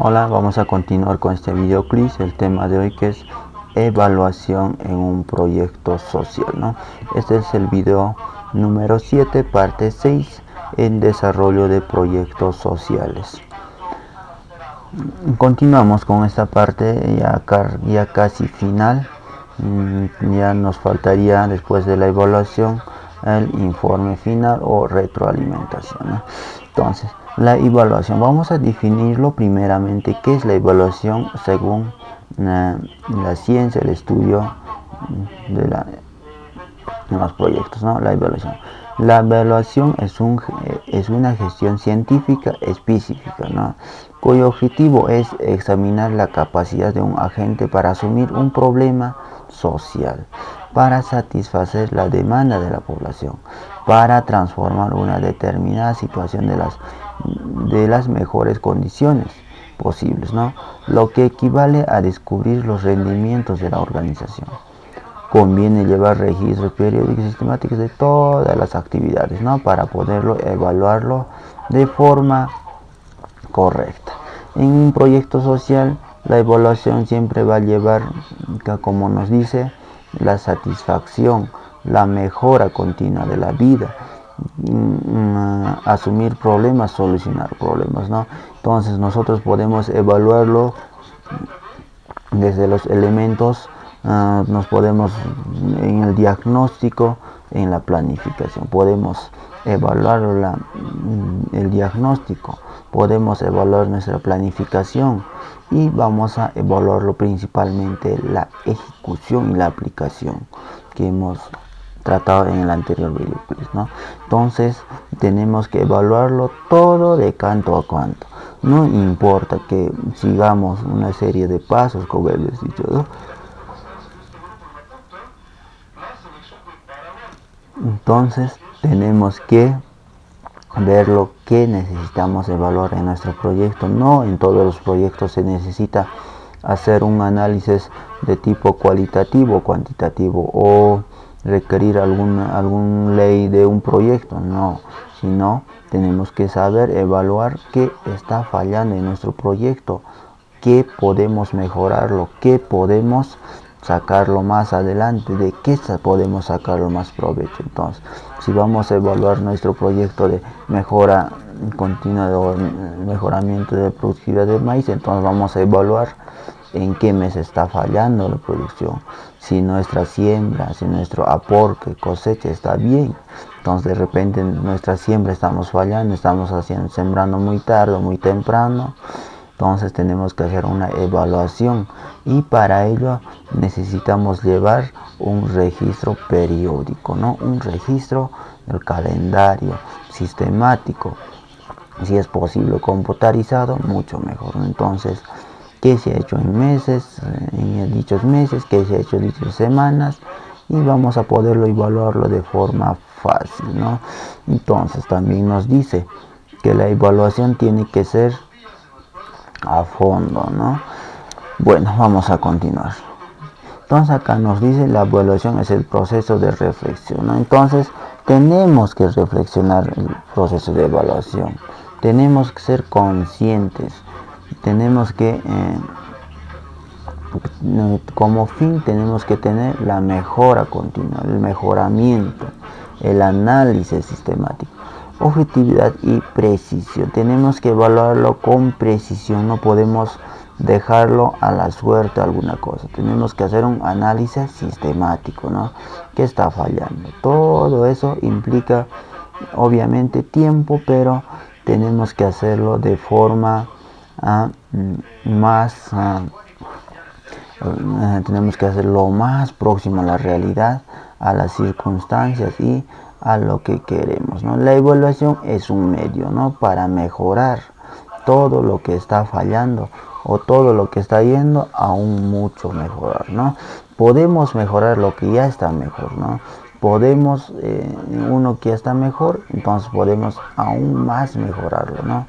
Hola, vamos a continuar con este video quiz. El tema de hoy que es evaluación en un proyecto social, ¿no? Este es el video número 7, parte 6, en desarrollo de proyectos sociales. Continuamos con esta parte ya casi final. Ya nos faltaría, después de la evaluación, el informe final o retroalimentación, ¿no? Entonces, la evaluación, vamos a definirlo primeramente. ¿Qué es la evaluación según la ciencia, el estudio de los proyectos, ¿no? La evaluación es una gestión científica específica, ¿no? Cuyo objetivo es examinar la capacidad de un agente para asumir un problema social, para satisfacer la demanda de la población, para transformar una determinada situación de las mejores condiciones posibles, ¿no? Lo que equivale a descubrir los rendimientos de la organización. Conviene llevar registros periódicos y sistemáticos de todas las actividades, ¿no? Para poderlo evaluarlo de forma correcta. En un proyecto social, la evaluación siempre va a llevar, como nos dice, la satisfacción, la mejora continua de la vida, asumir problemas, solucionar problemas, ¿no? Entonces nosotros podemos evaluarlo desde los elementos. Nos podemos en el diagnóstico, en la planificación, podemos evaluar el diagnóstico, podemos evaluar nuestra planificación y vamos a evaluarlo principalmente la ejecución y la aplicación que hemos tratado en el anterior video, ¿no? Entonces tenemos que evaluarlo todo de canto a canto. No importa que sigamos una serie de pasos, como les he dicho, ¿no? Entonces tenemos que ver lo que necesitamos evaluar en nuestro proyecto. No en todos los proyectos se necesita hacer un análisis de tipo cualitativo o cuantitativo o requerir algún ley de un proyecto, no, sino tenemos que saber evaluar qué está fallando en nuestro proyecto, qué podemos mejorarlo, qué podemos sacarlo más adelante, de qué podemos sacarlo más provecho. Entonces, si vamos a evaluar nuestro proyecto de mejora continua, de mejoramiento de productividad del maíz, entonces vamos a evaluar en qué mes está fallando la producción, si nuestra siembra, si nuestro aporte, cosecha está bien. Entonces de repente en nuestra siembra estamos fallando, estamos sembrando muy tarde, muy temprano. Entonces tenemos que hacer una evaluación y para ello necesitamos llevar un registro periódico, ¿no? Un registro del calendario sistemático, si es posible computarizado, mucho mejor. Entonces, ¿qué se ha hecho en meses, en dichos meses? ¿Qué se ha hecho en dichas semanas? Y vamos a poderlo evaluarlo de forma fácil, ¿no? Entonces también nos dice que la evaluación tiene que ser a fondo, ¿no? Bueno, vamos a continuar. Entonces acá nos dice la evaluación es el proceso de reflexión, ¿no? Entonces tenemos que reflexionar el proceso de evaluación, tenemos que ser conscientes, tenemos que como fin tenemos que tener la mejora continua, el mejoramiento, el análisis sistemático, objetividad y precisión. Tenemos que evaluarlo con precisión, no podemos dejarlo a la suerte alguna cosa. Tenemos que hacer un análisis sistemático, ¿no? ¿Qué está fallando? Todo eso implica obviamente tiempo, pero tenemos que hacerlo de forma tenemos que hacerlo más próximo a la realidad, a las circunstancias y a lo que queremos, ¿no? La evaluación es un medio, ¿no? Para mejorar todo lo que está fallando o todo lo que está yendo aún mucho mejorar, ¿no? Podemos mejorar lo que ya está mejor, ¿no? Podemos, uno que ya está mejor, entonces podemos aún más mejorarlo, ¿no?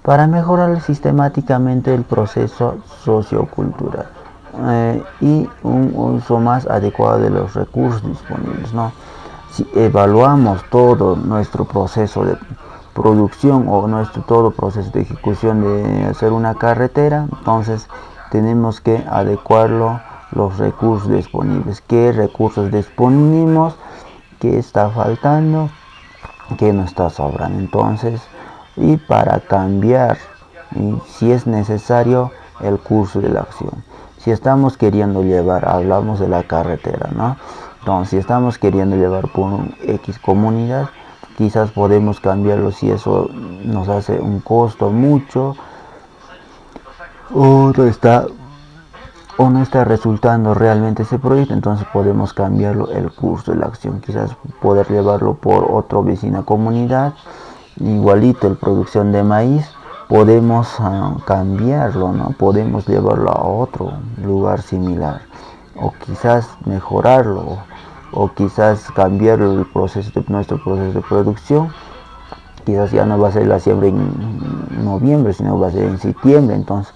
Para mejorar sistemáticamente el proceso sociocultural y un uso más adecuado de los recursos disponibles, ¿no? Si evaluamos todo nuestro proceso producción o nuestro todo proceso de ejecución de hacer una carretera, entonces tenemos que adecuarlo los recursos disponibles. ¿Qué recursos disponemos? ¿Qué está faltando? ¿Qué nos está sobrando? Entonces, y para cambiar, y si es necesario, el curso de la acción. Si estamos queriendo llevar, hablamos de la carretera, ¿no? Entonces, si estamos queriendo llevar por un X comunidad, quizás podemos cambiarlo si eso nos hace un costo mucho o no está resultando realmente ese proyecto, entonces podemos cambiarlo el curso de la acción, quizás poder llevarlo por otra vecina comunidad, igualito el producción de maíz, podemos cambiarlo, ¿no? Podemos llevarlo a otro lugar similar, o quizás mejorarlo, o quizás cambiar el proceso de nuestro proceso de producción. Quizás ya no va a ser la siembra en noviembre, sino va a ser en septiembre. Entonces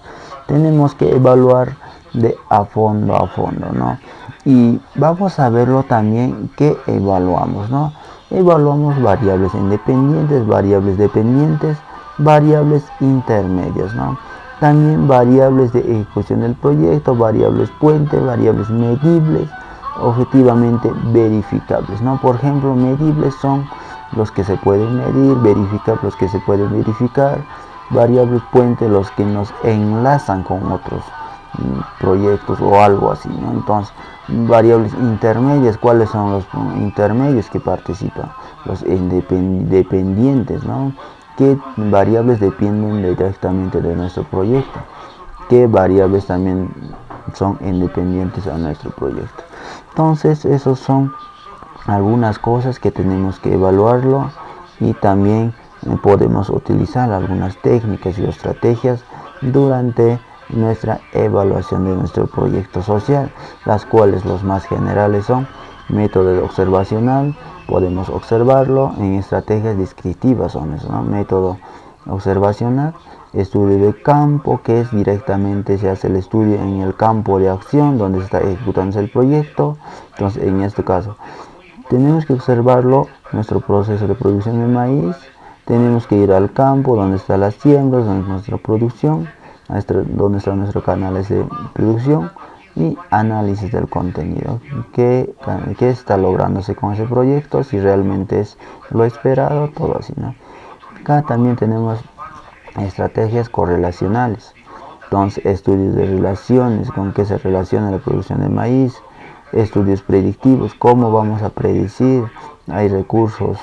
tenemos que evaluar de a fondo, ¿no? Y vamos a verlo también que evaluamos, ¿no? Evaluamos variables independientes, variables dependientes, variables intermedias, ¿no? También variables de ejecución del proyecto, variables puente, variables medibles, objetivamente verificables, ¿no? Por ejemplo, medibles son los que se pueden medir, verificar los que se pueden verificar, variables puente los que nos enlazan con otros proyectos o algo así, ¿no? Entonces, variables intermedias, ¿cuáles son los intermedios que participan? Los dependientes, ¿no? ¿Qué variables dependen directamente de nuestro proyecto? ¿Qué variables también son independientes a nuestro proyecto? Entonces, esos son algunas cosas que tenemos que evaluarlo, y también podemos utilizar algunas técnicas y estrategias durante nuestra evaluación de nuestro proyecto social, las cuales los más generales son método observacional, podemos observarlo en estrategias descriptivas, son eso, ¿no? Método observacional, estudio de campo, que es directamente se hace el estudio en el campo de acción donde se está ejecutando el proyecto. Entonces, en este caso tenemos que observarlo, nuestro proceso de producción de maíz, tenemos que ir al campo donde están las siembras, donde está nuestra producción, donde están nuestros canales de producción, y análisis del contenido, qué está lográndose con ese proyecto, si realmente es lo esperado, todo así, ¿no? Acá también tenemos estrategias correlacionales, entonces estudios de relaciones, con qué se relaciona la producción de maíz, estudios predictivos, cómo vamos a predecir, hay recursos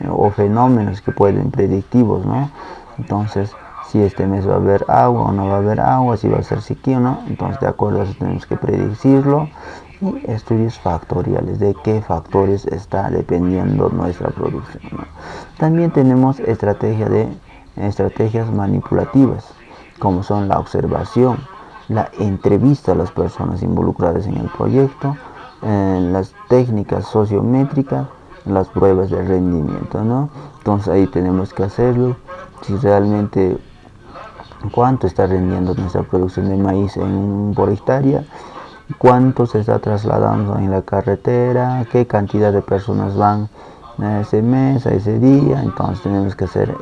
o fenómenos que pueden predictivos, ¿no? Entonces, si este mes va a haber agua o no va a haber agua, si va a ser sequía o no, entonces de acuerdo a eso tenemos que predecirlo. Y estudios factoriales, de qué factores está dependiendo nuestra producción, ¿no? También tenemos estrategias manipulativas, como son la observación, la entrevista a las personas involucradas en el proyecto, las técnicas sociométricas, las pruebas de rendimiento, ¿no? Entonces ahí tenemos que hacerlo, si realmente cuánto está rindiendo nuestra producción de maíz por hectárea, cuánto se está trasladando en la carretera, qué cantidad de personas van ese mes, a ese día. Entonces tenemos que hacer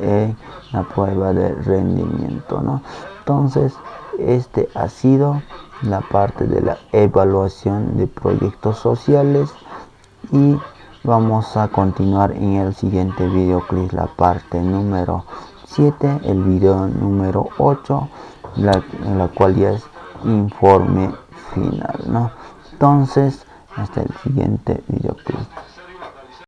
la prueba de rendimiento, ¿no? Entonces este ha sido la parte de la evaluación de proyectos sociales, y vamos a continuar en el siguiente videoclip, la parte número 7, el video número 8, en la cual ya es informe final, ¿no? Entonces, hasta el siguiente videoclip.